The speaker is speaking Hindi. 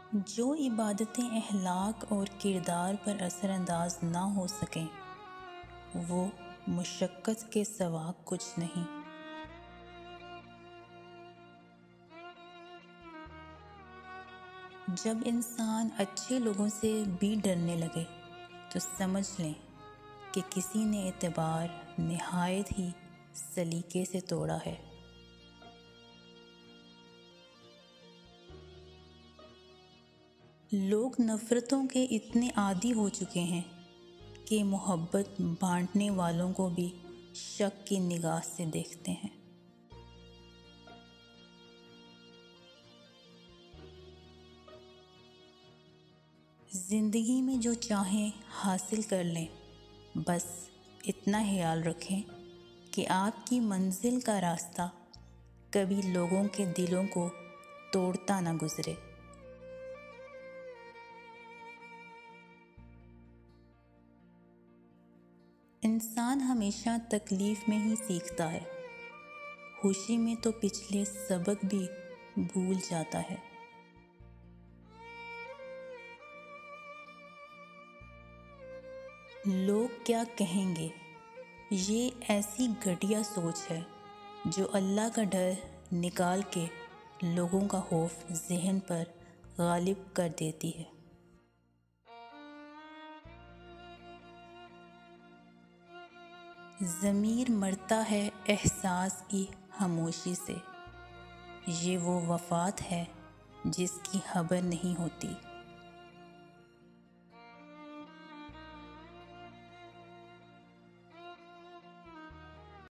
जो इबादतें अखलाक और किरदार पर असरअंदाज ना हो सकें वो मुशक्क़त के सिवा कुछ नहीं। जब इंसान अच्छे लोगों से भी डरने लगे तो समझ लें कि किसी ने एतबार निहायत ही सलीके से तोड़ा है। लोग नफ़रतों के इतने आदी हो चुके हैं कि मोहब्बत बांटने वालों को भी शक की निगाह से देखते हैं। ज़िंदगी में जो चाहें हासिल कर लें, बस इतना ख्याल रखें कि आपकी मंजिल का रास्ता कभी लोगों के दिलों को तोड़ता ना गुज़रे। इंसान हमेशा तकलीफ़ में ही सीखता है, खुशी में तो पिछले सबक भी भूल जाता है। लोग क्या कहेंगे, ये ऐसी घटिया सोच है जो अल्लाह का डर निकाल के लोगों का खौफ ज़हन पर गालिब कर देती है। ज़मीर मरता है एहसास की खामोशी से, ये वो वफ़ात है जिसकी खबर नहीं होती।